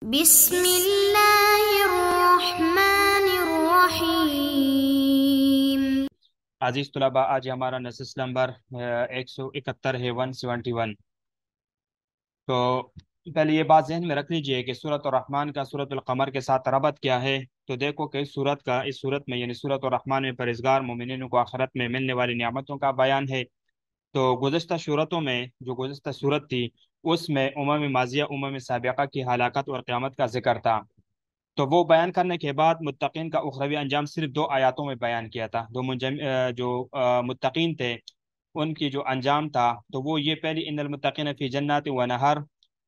بسم اللہ الرحمن الرحیم۔ عزیز طلباء، آج ہمارا نصص نمبر 171 ہے، 171۔ تو پہلے یہ بات ذہن میں رکھ لیجئے کہ سورۃ الرحمن کا سورۃ القمر کے ساتھ ربط کیا ہے۔ تو دیکھو کہ اس سورت میں یعنی سورۃ الرحمن میں پرہیزگار مومنین کو آخرت میں ملنے والی نعمتوں کا بیان ہے۔ تو گزشتہ صورتوں میں جو گزشتہ صورت تھی اس میں ماضیہ سابقہ کی ہلاکت اور قیامت کا ذکر تھا۔ تو وہ بیان کرنے کے بعد متقین کا اخروی انجام صرف دو آیاتوں میں بیان کیا تھا۔ جو متقین تھے ان کی جو انجام تھا تو وہ یہ پہلی ان المتقین فی جنات و نہر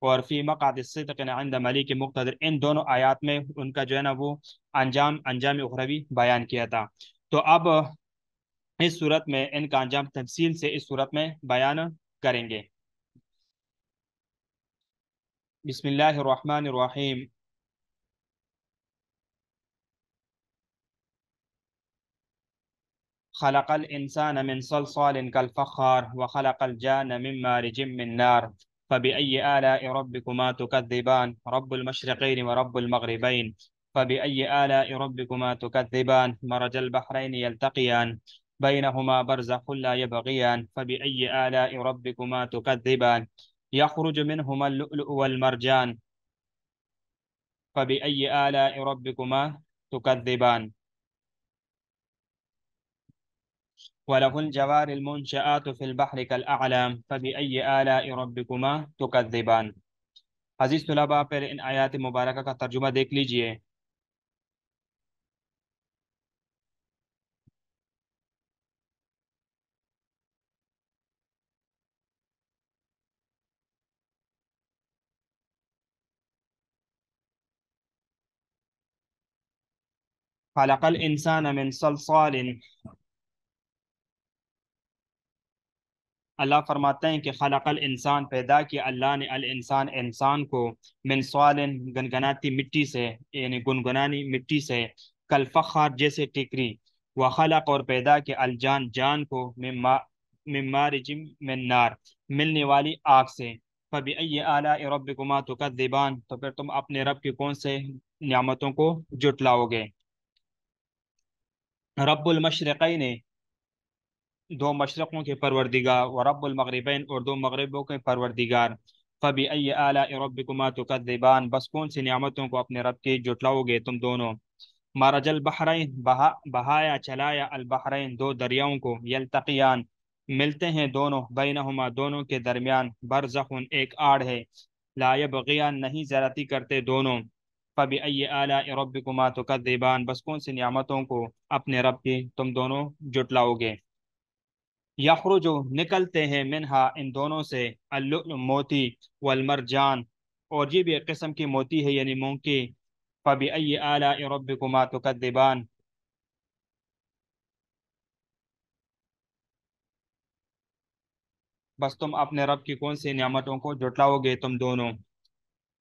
اور فی مقعد الصدق عند ملیک مقتدر، ان دونوں آیات میں ان کا جو ہے نا وہ انجام اخروی بیان کیا تھا۔ تو اب اس صورت میں ان کا انجام تفصیل سے اس صورت میں بیان کریں گے۔ بسم اللہ الرحمن الرحیم۔ خلق الإنسان من صلصال كالفخار وخلق الجان من مارج من نار فبأي آلاء ربكما تكذبان رب المشرقين ورب المغربين فبأي آلاء ربكما تكذبان مرج البحرين يلتقيان بينهما برزخ لا يبغيان فبأي آلاء ربكما تكذبان يخرج منهما اللؤلؤ والمرجان فبأي آلاء ربكما تكذبان وله الجوار المنشآت في البحر كالأعلام فبأي آلاء ربكما تكذبان۔ عزیز طلباء، پہلے ان آیات مبارکہ کا ترجمہ دیکھ لیجئے۔ خلق الانسان من صلصال، اللہ فرماتے ہیں کہ خلق الانسان، پیدا کیا اللہ نے الانسان انسان کو من صال، گنگناتی مٹی سے یعنی گنگنانی مٹی سے، کالفخار جیسے ٹکری، وخلق اور پیدا کیا الجان جان کو من مارج من نار ملنے والی آگ سے، فبأي آلاء ربكما تكذبان تو پھر تم اپنے رب کی کون سے نعمتوں کو جٹلاؤ گے۔ رب المشرقین، دو مشرقوں کے پروردگار، و رب المغربین اور دو مغربوں کے پروردگار، فبأي آلاء ربكما تكذبان بس کون سی نعمتوں کو اپنے رب کی جٹلاؤ گے تم دونوں۔ مرج البحرین، بہایا چلایا البحرین دو دریاؤں کو، یلتقیان ملتے ہیں دونوں، بینہما دونوں کے درمیان، برزخ ایک آڑ ہے، لا یبغیان نہیں زیادتی کرتے دونوں، فبأي آلاء ربكما تكذبان بس کون سی نعمتوں کو اپنے رب کی تم دونوں جٹلاؤ گے۔ یخرج نکلتے ہیں منہا ان دونوں سے، اللؤلؤ موتی، والمرجان اور یہ بھی ایک قسم کی موتی ہے یعنی مونکی، فبأي آلاء ربكما تكذبان بس تم اپنے رب کی کون سی نعمتوں کو جٹلاؤ گے تم دونوں۔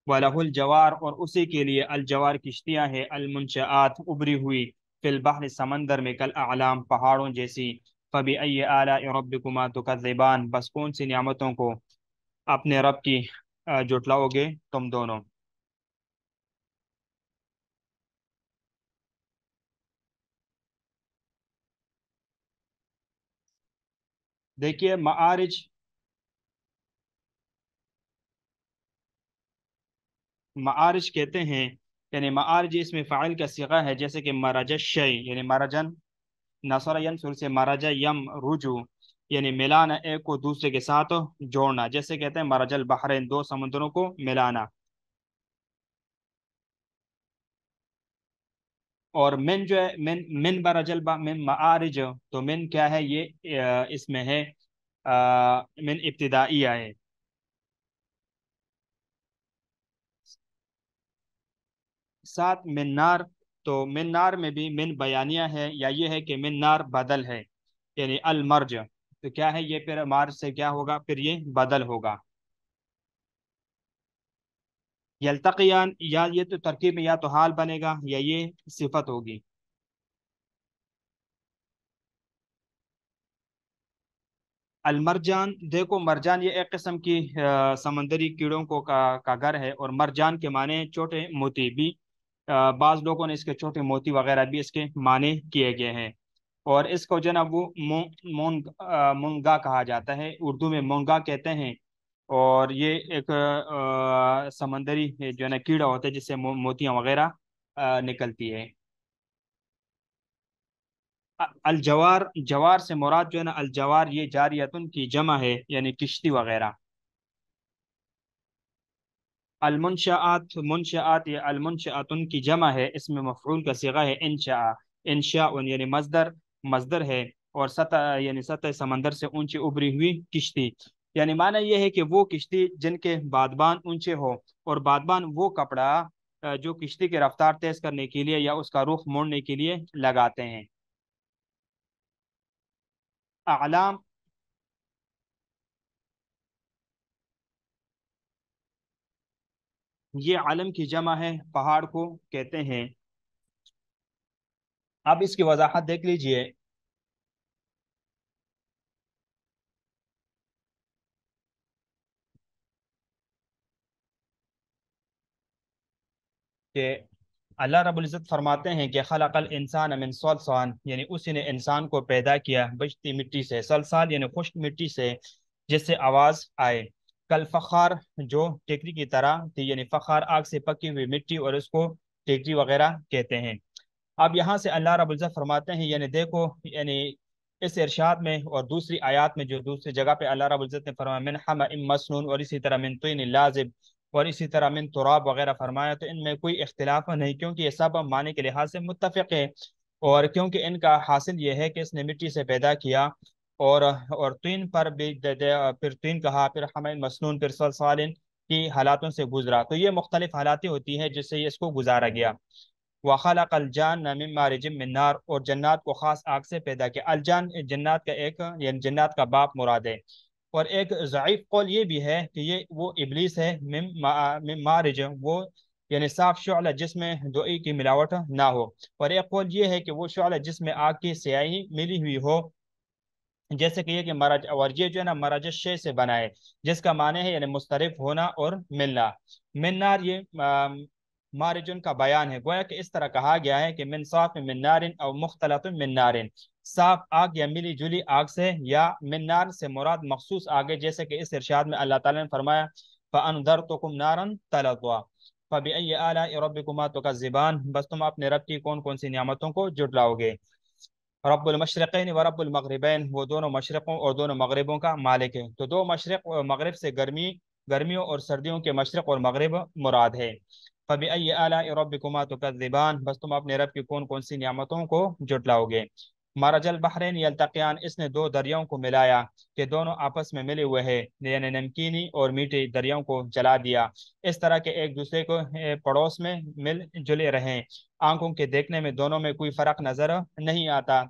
وَلَهُ الجوار اور اسی کے لیے الجوار کشتیاں ہیں، المنشآت ابری ہوئی، فی البحر سمندر میں، کالاعلام پہاڑوں جیسی، فبأي آلاء ربكما تكذبان بس کون سی نعمتوں کو اپنے رب کی جٹلاؤ گے تم دونوں۔ دیکھیے معارج کہتے ہیں یعنی معارج اس میں فاعل کا صیغہ ہے، جیسے کہ مرج الشیء یعنی مرجن، نصر ینصر سے مرج یم رجو یعنی ملانا، ایک کو دوسرے کے ساتھ جوڑنا، جیسے کہتے ہیں مرج البحرین دو سمندروں کو ملانا۔ اور من جو ہے من من معارج، تو من کیا ہے یہ اس میں ہے من ابتدائیہ ہے۔ ساتھ من نار، تو من نار میں بھی من بیانیہ ہے، یا یہ ہے کہ من نار بدل ہے یعنی المرج، تو کیا ہے یہ پھر مارج سے کیا ہوگا، پھر یہ بدل ہوگا۔ یلتقیان، یا یہ تو ترکیب میں یا تو حال بنے گا یا یہ صفت ہوگی۔ المرجان، دیکھو مرجان یہ ایک قسم کی سمندری کیڑوں کو کا گھر ہے، اور مرجان کے معنی چھوٹے موتی بھی، بعض لوگوں نے اس کے چھوٹے موتی وغیرہ بھی اس کے معنی کیے گئے ہیں۔ اور اس کو جو ہے نا وہ مونگا کہا جاتا ہے، اردو میں مونگا کہتے ہیں۔ اور یہ ایک سمندری جو ہے نا کیڑا ہوتا ہے جس سے موتیاں وغیرہ نکلتی ہے۔ الجوار، جوار سے مراد جو ہے نا الجوار یہ جاریتن کی جمع ہے، یعنی کشتی وغیرہ۔ المنشآت، منشآت یہ المنشآتن کی جمع ہے، اس میں مفعول کا صیغہ ہے انشاء، انشاء یعنی مصدر، مصدر ہے۔ اور سطح یعنی سطح سمندر سے اونچی ابری ہوئی کشتی، یعنی معنی یہ ہے کہ وہ کشتی جن کے بادبان اونچے ہو، اور بادبان وہ کپڑا جو کشتی کی رفتار تیز کرنے کے لیے یا اس کا رخ موڑنے کے لیے لگاتے ہیں۔ اعلام، یہ علم کی جمع ہے، پہاڑ کو کہتے ہیں۔ اب اس کی وضاحت دیکھ لیجئے کہ اللہ رب العزت فرماتے ہیں کہ خلق الانسان من صلصال، یعنی اسی نے انسان کو پیدا کیا بجتی مٹی سے، صلصال یعنی خشک مٹی سے جس سے آواز آئے، کل فخار جو ٹیکری کی طرح تھی، یعنی فخار آگ سے پکی ہوئی مٹی، اور اس کو ٹیکری وغیرہ کہتے ہیں۔ اب یہاں سے اللہ رب العزت فرماتے ہیں، یعنی دیکھو، یعنی اس ارشاد میں اور دوسری آیات میں جو دوسری جگہ پہ اللہ رب العزت نے فرمایا من حمأ مسنون، اور اسی طرح من طین لازب، اور اسی طرح من تراب وغیرہ فرمایا، تو ان میں کوئی اختلاف نہیں، کیونکہ یہ سب معنی کے لحاظ سے متفق ہے، اور کیونکہ ان کا حاصل یہ ہے کہ اس نے مٹی سے پیدا کیا، اور طین پر بھی پھر طین کہا، پھر حمأ مسنون، پھر صلصال کی حالاتوں سے گزرا، تو یہ مختلف حالاتیں ہوتی ہیں جس سے اس کو گزارا گیا۔ وَخَلَقَ الْجَانَّ مِن مَارِجٍ مِّن نَار، اور جنات کو خاص آگ سے پیدا کیا۔ الجان جنات کا ایک یعنی جنات کا باپ مراد ہے۔ اور ایک ضعیف قول یہ بھی ہے کہ یہ وہ ابلیس ہے، من مارج، وہ یعنی صاف شعلہ جس میں دوئی کی ملاوٹ نہ ہو۔ اور ایک قول یہ ہے کہ وہ شعلہ جس میں آگ کی سیاہی ملی ہوئی ہو، جیسے کہ یہ کہ مرج، اور یہ جو ہے نا مرج شے سے بنا ہے، جس کا معنی ہے یعنی مسترف ہونا اور ملنا۔ من نار یہ مارجن کا بیان ہے، گویا کہ اس طرح کہا گیا ہے کہ من صاف من نار او مختلط من نار، صاف آگ یا ملی جلی آگ سے، یا من نار سے مراد مخصوص آگ ہے، جیسے کہ اس ارشاد میں اللہ تعالیٰ نے فرمایا فَأَنذَرْتُكُمْ نَارًا تَلَظَّىٰ فَبِأَيِّ آلَاءِ رَبِّكُمَا تُكَذِّبَانِ، بس تم اپنے رب کی کون کون سی نعمتوں کو جھٹلاؤ گے۔ رب المشرقین و رب المغربین، وہ دونوں مشرقوں اور دونوں مغربوں کا مالک ہے، تو دو مشرق اور مغرب سے گرمیوں اور سردیوں کے مشرق اور مغرب مراد ہے۔ فَبِأَيِّ آلَاءِ رَبِّكُمَا تُكَذِّبَانِ، بس تم اپنے رب کی کون کون سی نعمتوں کو جھٹلاؤ گے۔ مرج البحرین یلتقیان، اس نے دو دریاؤں کو ملایا کہ دونوں آپس میں ملے ہوئے ہیں، یعنی نمکینی اور میٹھی دریاؤں کو جلا دیا، اس طرح کہ ایک دوسرے کو پڑوس میں مل جلے رہیں، آنکھوں کے دیکھنے میں دونوں میں کوئی فرق نظر نہیں آتا۔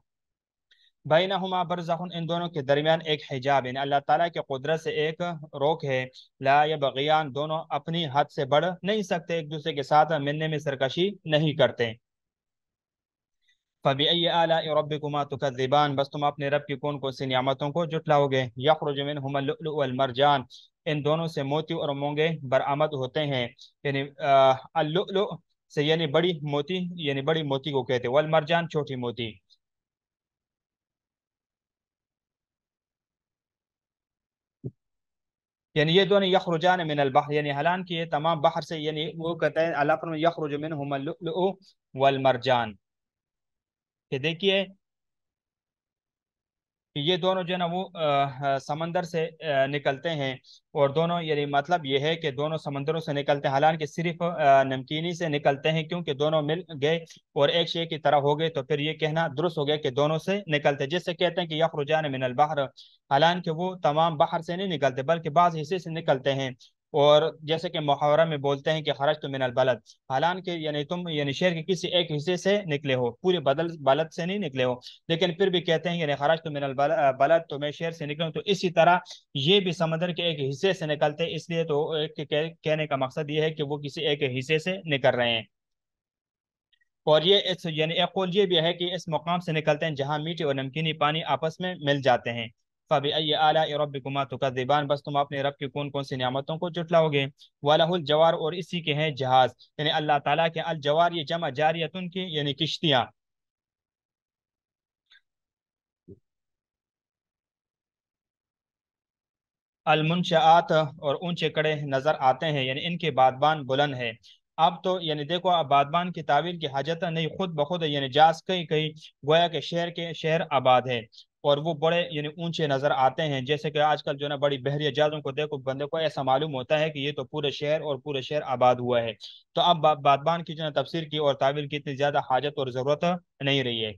بینہما برزخ، ان دونوں کے درمیان ایک حجاب، یعنی اللہ تعالیٰ کی قدرت سے ایک روک ہے۔ لا یبغیان، دونوں اپنی حد سے بڑھ نہیں سکتے، ایک دوسرے کے ساتھ ملنے میں سرکشی نہیں کرتے۔ فَبِأَيِّ آلَاءِ رَبِّكُمَا تُكَذِّبَانِ، بس تم اپنے رب کی کون کون سی نعمتوں کو جھٹلاؤ گے۔ یخرج منہما اللؤلؤ والمرجان، ان دونوں سے موتی اور مونگے برآمد ہوتے ہیں، یعنی اللؤلؤ سے یعنی بڑی موتی، یعنی بڑی موتی کو کہتے ہیں، والمرجان چھوٹی موتی۔ یعنی یہ دونوں یخرجان من البحر، یعنی حالانکہ یہ تمام بحر سے، یعنی وہ کہتے ہیں اللہ فرمائے یخرج منہما اللؤلؤ والمرجان، کہ دیکھیے کہ یہ دونوں جو ہے نا وہ سمندر سے نکلتے ہیں، اور دونوں یعنی مطلب یہ ہے کہ دونوں سمندروں سے نکلتے ہیں، حالانکہ صرف نمکینی سے نکلتے ہیں، کیونکہ دونوں مل گئے اور ایک شے کی طرح ہو گئے، تو پھر یہ کہنا درست ہو گیا کہ دونوں سے نکلتے ہیں، جس سے کہتے ہیں کہ یخرجان من البحر، حالانکہ وہ تمام بحر سے نہیں نکلتے بلکہ بعض حصے سے نکلتے ہیں۔ اور جیسے کہ محاورہ میں بولتے ہیں کہ خرجت من البلد، حالانکہ یعنی تم یعنی شہر کے کسی ایک حصے سے نکلے ہو، پورے بلد سے نہیں نکلے ہو، لیکن پھر بھی کہتے ہیں یعنی خرجت من البلد، تو میں شہر سے نکلا ہوں، تو اسی طرح یہ بھی سمندر کے ایک حصے سے نکلتے ہیں، اس لیے تو کہنے کا مقصد یہ ہے کہ وہ کسی ایک حصے سے نکل رہے ہیں۔ اور یہ یعنی ایک قول یہ بھی ہے کہ اس مقام سے نکلتے ہیں جہاں میٹھے اور نمکینی پانی آپس میں مل جاتے ہیں۔ فبأي آلاء ربكما تكذبان، بس تم اپنے رب کی کون کون سی نعمتوں کو جھٹلاؤ گے۔ وَلَهُ الجوار، اور اسی کے ہیں جہاز، یعنی اللہ تعالیٰ کے الجوار یہ جمع جاریتن کی یعنی کشتیاں۔ المنشآت، اور اونچے کڑے نظر آتے ہیں، یعنی ان کے بادبان بلند ہے۔ اب تو یعنی دیکھو، اب بادبان کی تعویل کی حاجت نہیں، خود بخود یعنی جاز کئی کئی گویا کے شہر آباد ہے، اور وہ بڑے یعنی اونچے نظر آتے ہیں۔ جیسے کہ آج کل جو ہے نا بڑی بحریہ جہازوں کو دیکھو، بندے کو ایسا معلوم ہوتا ہے کہ یہ تو پورے شہر اور پورے شہر آباد ہوا ہے۔ تو اب بادبان کی جو ہے نا تفسیر کی اور تعویل کی اتنی زیادہ حاجت اور ضرورت نہیں رہی ہے۔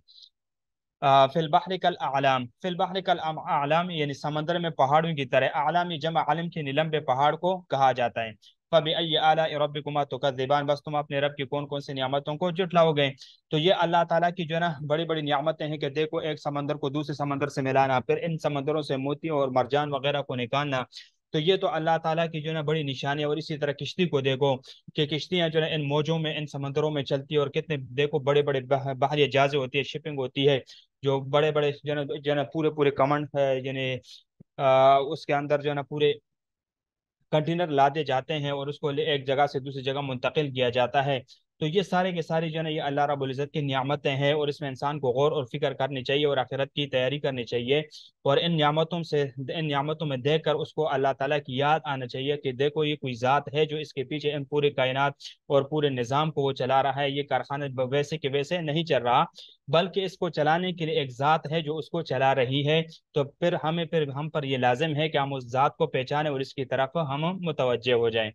فی البحر کالاعلام، فی البحر کالاعلام یعنی سمندر میں پہاڑوں کی طرح، اعلام جمع علم کے لمبے پہاڑ کو کہا جاتا ہے۔ فبأي آلاء ربكما تكذبان، بس تم اپنے رب کی کون کون سی نعمتوں کو جھٹلاؤ گے۔ تو یہ اللہ تعالیٰ کی جو ہے نا بڑی بڑی نعمتیں ہیں کہ دیکھو، ایک سمندر کو دوسرے سمندر سے ملانا، پھر ان سمندروں سے موتی اور مرجان وغیرہ کو نکالنا، تو یہ تو اللہ تعالیٰ کی جو ہے نا بڑی نشانی ہے۔ اور اسی طرح کشتی کو دیکھو کہ کشتیاں جو ہے ان موجوں میں ان سمندروں میں چلتی ہے، اور کتنے دیکھو بڑے بڑے بحریہ جہازیں ہوتی ہے، شپنگ ہوتی ہے، جو بڑے بڑے جو ہے نا پورے پورے کمنڈ ہے، یعنی اس کے اندر جو ہے نا پورے کنٹینر لادے جاتے ہیں، اور اس کو ایک جگہ سے دوسری جگہ منتقل کیا جاتا ہے۔ تو یہ سارے کے سارے جو ہے نا یہ اللہ رب العزت کی نعمتیں ہیں، اور اس میں انسان کو غور اور فکر کرنی چاہیے، اور آخرت کی تیاری کرنی چاہیے، اور ان نعمتوں میں دیکھ کر اس کو اللہ تعالیٰ کی یاد آنا چاہیے کہ دیکھو یہ کوئی ذات ہے جو اس کے پیچھے ان پورے کائنات اور پورے نظام کو وہ چلا رہا ہے۔ یہ کارخانے ویسے کے ویسے نہیں چل رہا، بلکہ اس کو چلانے کے لیے ایک ذات ہے جو اس کو چلا رہی ہے۔ تو پھر ہم پر یہ لازم ہے کہ ہم اس ذات کو پہچانیں اور اس کی طرف ہم متوجہ ہو جائیں۔